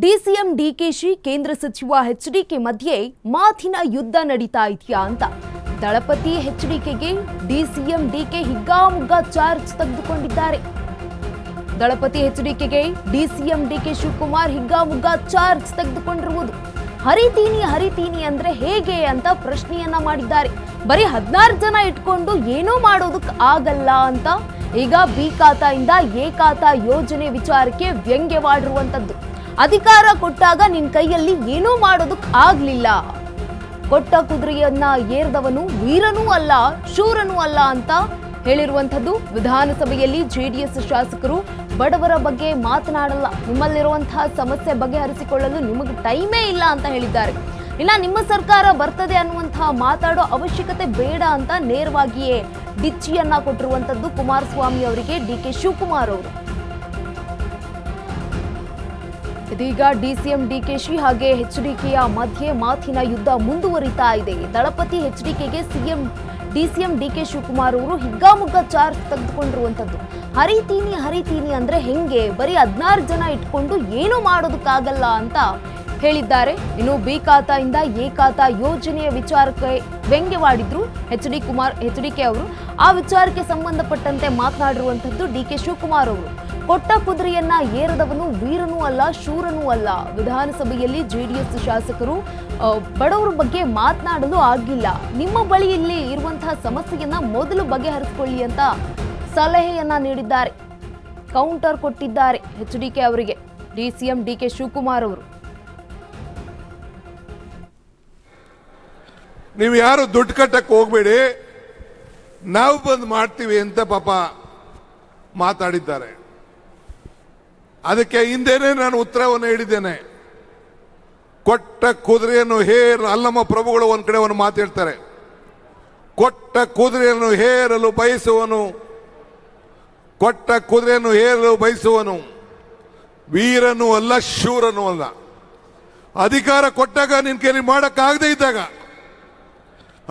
DCM DKShi ಕೇಂದ್ರ ಸಚಿವ HDK ಮಧ್ಯೆ ಮಾತಿನ ಯುದ್ಧ ನಡೀತಾ ಇದೆಯಾ ಅಂತ ದಳಪತಿ ಎಚ್ಡಿಕೆಗೆ ಡಿಸಿಎಂ ಡಿಕೆ ಹಿಗ್ಗಾಮುಗ್ಗಾ ಚಾರ್ಜ್ ತೆಗೆದುಕೊಂಡಿದ್ದಾರೆ. ದಳಪತಿ ಎಚ್ಡಿಕೆಗೆ ಡಿಸಿಎಂ ಡಿಕೆ ಶಿವಕುಮಾರ್ ಹಿಗ್ಗಾಮುಗ್ಗಾ ಚಾರ್ಜ್ ತೆಗೆದುಕೊಂಡಿರುವುದು. ಹರಿತೀನಿ ಅಂದ್ರೆ ಹೇಗೆ ಅಂತ ಪ್ರಶ್ನೆಯನ್ನ ಮಾಡಿದ್ದಾರೆ. ಬರೀ 16 ಜನ ಇಟ್ಕೊಂಡು ಏನೋ ಮಾಡೋದಕ್ಕೆ ಆಗಲ್ಲ ಅಂತ ಈಗ ಬಿ ಖಾತಾಯಿಂದ ಎ ಖಾತಾ ಯೋಜನೆ ವಿಚಾರಕ್ಕೆ ವ್ಯಂಗ್ಯವಾಡಿರುವಂತದ್ದು. ಅಧಿಕಾರ ಕೊಟ್ಟಾಗ ನಿನ್ ಕೈಯಲ್ಲಿ ಏನೂ ಮಾಡೋದಕ್ಕೆ ಆಗ್ಲಿಲ್ಲ, ಕೊಟ್ಟ ಕುದುರೆಯನ್ನ ಏರ್ದವನು ವೀರನೂ ಅಲ್ಲ ಶೂರನೂ ಅಲ್ಲ ಅಂತ ಹೇಳಿರುವಂತದ್ದು. ವಿಧಾನಸಭೆಯಲ್ಲಿ ಜೆಡಿಎಸ್ ಶಾಸಕರು ಬಡವರ ಬಗ್ಗೆ ಮಾತನಾಡಲ್ಲ, ನಿಮ್ಮಲ್ಲಿರುವಂತಹ ಸಮಸ್ಯೆ ಬಗೆಹರಿಸಿಕೊಳ್ಳಲು ನಿಮಗೆ ಟೈಮೇ ಇಲ್ಲ ಅಂತ ಹೇಳಿದ್ದಾರೆ. ಇಲ್ಲ ನಿಮ್ಮ ಸರ್ಕಾರ ಬರ್ತದೆ ಅನ್ನುವಂತಹ ಮಾತಾಡೋ ಅವಶ್ಯಕತೆ ಬೇಡ ಅಂತ ನೇರವಾಗಿಯೇ ಡಿಚ್ಚಿಯನ್ನ ಕೊಟ್ಟಿರುವಂತದ್ದು ಕುಮಾರಸ್ವಾಮಿ ಅವರಿಗೆ ಡಿಕೆ ಶಿವಕುಮಾರ್ ಅವರು. ಇದೀಗ ಡಿಸಿಎಂ ಡಿಕೆಶಿ ಹಾಗೆ ಎಚ್ಡಿಕೆಯ ಮಧ್ಯೆ ಮಾತಿನ ಯುದ್ಧ ಮುಂದುವರಿತಾ ಇದೆ. ದಳಪತಿ ಎಚ್ಡಿಕೆಗೆ ಡಿಸಿಎಂ ಡಿಕೆ ಶಿವಕುಮಾರ್ ಅವರು ಹಿಗ್ಗಾಮುಗ್ಗಾ ಚಾರ್ಜ್ ತೆಗೆದುಕೊಂಡಿರುವಂತದ್ದು. ಹರಿತೀನಿ ಅಂದ್ರೆ ಹೆಂಗೆ, ಬರೀ 16 ಜನ ಇಟ್ಕೊಂಡು ಏನು ಮಾಡೋದಕ್ಕಾಗಲ್ಲ ಅಂತ ಹೇಳಿದ್ದಾರೆ. ಇನ್ನು ಬಿ ಖಾತಾಯಿಂದ ಎ ಖಾತಾ ಯೋಜನೆಯ ವಿಚಾರಕ್ಕೆ ವ್ಯಂಗ್ಯವಾಡಿದ್ರು ಎಚ್ಡಿಕೆ ಅವರು. ಆ ವಿಚಾರಕ್ಕೆ ಸಂಬಂಧಪಟ್ಟಂತೆ ಮಾತನಾಡಿರುವಂತದ್ದು ಡಿಕೆ ಶಿವಕುಮಾರ್ ಅವರು. ಕೊಟ್ಟ ಕುದುರೆಯನ್ನ ಏರದವನು ವೀರನೂ ಅಲ್ಲ ಶೂರನೂ ಅಲ್ಲ. ವಿಧಾನಸಭೆಯಲ್ಲಿ ಜೆಡಿಎಸ್ ಶಾಸಕರು ಬಡವರ ಬಗ್ಗೆ ಮಾತನಾಡಲು ಆಗಿಲ್ಲ, ನಿಮ್ಮ ಬಳಿಯಲ್ಲಿ ಇರುವಂತಹ ಸಮಸ್ಯೆಯನ್ನ ಮೊದಲು ಬಗೆಹರಿಸಿಕೊಳ್ಳಿ ಅಂತ ಸಲಹೆಯನ್ನ ನೀಡಿದ್ದಾರೆ. ಕೌಂಟರ್ ಕೊಟ್ಟಿದ್ದಾರೆ ಎಚ್ಡಿಕೆ ಅವರಿಗೆ ಡಿಸಿಎಂ ಡಿಕೆ ಶಿವಕುಮಾರ್ ಅವರು. ನೀವು ಯಾರು ದುಡ್ಡು ಕಟ್ಟಕ್ಕೆ ಹೋಗ್ಬೇಡಿ, ನಾವು ಬಂದು ಮಾಡ್ತೀವಿ ಅಂತ ಪಾಪ ಮಾತಾಡಿದ್ದಾರೆ. ಅದಕ್ಕೆ ಹಿಂದೆನೇ ನಾನು ಉತ್ತರವನ್ನು ಹೇಳಿದ್ದೇನೆ. ಕೊಟ್ಟ ಕುದುರೆಯನ್ನು ಅಲ್ಲಮ್ಮ ಪ್ರಭುಗಳು ಒಂದ್ ಕಡೆ ಒಂದು ಮಾತು ಹೇಳ್ತಾರೆ, ಕೊಟ್ಟ ಕುದುರೆಯನ್ನು ಹೇರಲು ಬಯಸುವನು ವೀರನೂ ಅಲ್ಲ ಶೂರನೂ ಅಲ್ಲ. ಅಧಿಕಾರ ಕೊಟ್ಟಾಗ ನಿನ್ ಕೈಲಿ ಮಾಡಕ್ಕಾಗದೇ ಇದ್ದಾಗ,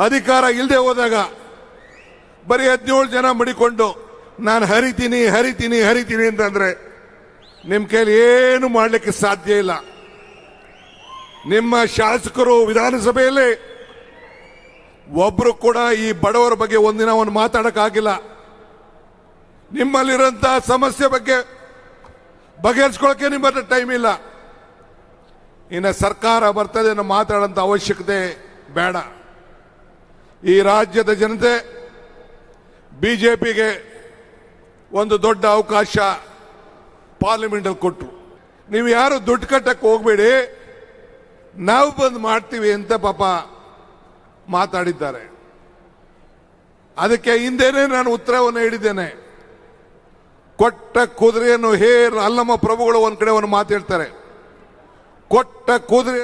ಅಧಿಕಾರ ಇಲ್ಲದೆ ಹೋದಾಗ ಬರೀ 17 ಜನ ಮಡಿಕೊಂಡು ನಾನು ಹರಿತೀನಿ ಅಂತಂದ್ರೆ ನಿಮ್ಮ ಕೈಲಿ ಏನು ಮಾಡಲಿಕ್ಕೆ ಸಾಧ್ಯ ಇಲ್ಲ. ನಿಮ್ಮ ಶಾಸಕರು ವಿಧಾನಸಭೆಯಲ್ಲಿ ಒಬ್ರು ಕೂಡ ಈ ಬಡವರ ಬಗ್ಗೆ ಒಂದಿನ ಮಾತಾಡಕ್ಕಾಗಿಲ್ಲ. ನಿಮ್ಮಲ್ಲಿರುವಂತಹ ಸಮಸ್ಯೆ ಬಗ್ಗೆ ಬಗೆಹರಿಸ್ಕೊಳ್ಳಕ್ಕೆ ನಿಮ್ಮ ಹತ್ರ ಟೈಮ್ ಇಲ್ಲ. ಇನ್ನು ಸರ್ಕಾರ ಬರ್ತದೆ ಅನ್ನೋ ಮಾತಾಡೋಂಥ ಅವಶ್ಯಕತೆ ಬೇಡ. ಈ ರಾಜ್ಯದ ಜನತೆ ಬಿಜೆಪಿಗೆ ಒಂದು ದೊಡ್ಡ ಅವಕಾಶ ಪಾರ್ಲಿಮೆಂಟ್ ಅಲ್ಲಿ ಕೊಟ್ಟರು. ನೀವು ಯಾರು ದುಡ್ಡು ಕಟ್ಟಕ್ಕೆ ಹೋಗ್ಬೇಡಿ, ನಾವು ಬಂದು ಮಾಡ್ತೀವಿ ಅಂತ ಪಾಪ ಮಾತಾಡಿದ್ದಾರೆ. ಅದಕ್ಕೆ ಹಿಂದೆನೇ ನಾನು ಉತ್ತರವನ್ನು ಹೇಳಿದ್ದೇನೆ. ಕೊಟ್ಟ ಕುದುರೆಯನ್ನು ಅಲ್ಲಮ್ಮ ಪ್ರಭುಗಳು ಒಂದ್ ಕಡೆ ಒಂದು ಮಾತು ಹೇಳ್ತಾರೆ, ಕೊಟ್ಟ ಕುದುರೆ.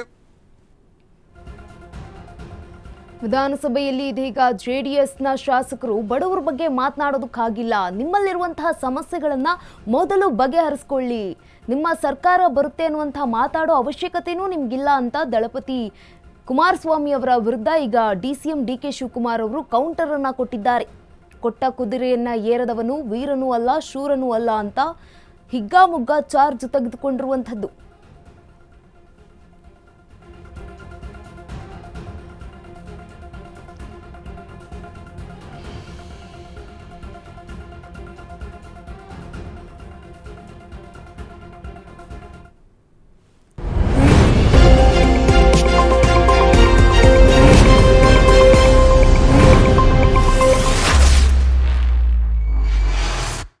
ವಿಧಾನಸಭೆಯಲ್ಲಿ ಇದೀಗ ಜೆಡಿಎಸ್ನ ಶಾಸಕರು ಬಡವರ ಬಗ್ಗೆ ಮಾತನಾಡೋದಕ್ಕಾಗಿಲ್ಲ, ನಿಮ್ಮಲ್ಲಿರುವಂತಹ ಸಮಸ್ಯೆಗಳನ್ನ ಮೊದಲು ಬಗೆಹರಿಸಿಕೊಳ್ಳಿ, ನಿಮ್ಮ ಸರ್ಕಾರ ಬರುತ್ತೆ ಅನ್ನುವಂತಹ ಮಾತಾಡೋ ಅವಶ್ಯಕತೆನೂ ನಿಮ್ಗಿಲ್ಲ ಅಂತ ದಳಪತಿ ಕುಮಾರಸ್ವಾಮಿ ಅವರ ವಿರುದ್ಧ ಈಗ ಡಿಸಿಎಂ ಡಿಕೆ ಶಿವಕುಮಾರ್ ಅವರು ಕೌಂಟರ್ ಅನ್ನ ಕೊಟ್ಟಿದ್ದಾರೆ. ಕೊಟ್ಟ ಕುದುರೆಯನ್ನ ಏರದವನು ವೀರನೂ ಅಲ್ಲ ಶೂರನೂ ಅಲ್ಲ ಅಂತ ಹಿಗ್ಗಾಮುಗ್ಗಾ ಚಾರ್ಜ್ ತೆಗೆದುಕೊಂಡಿರುವಂತದ್ದು.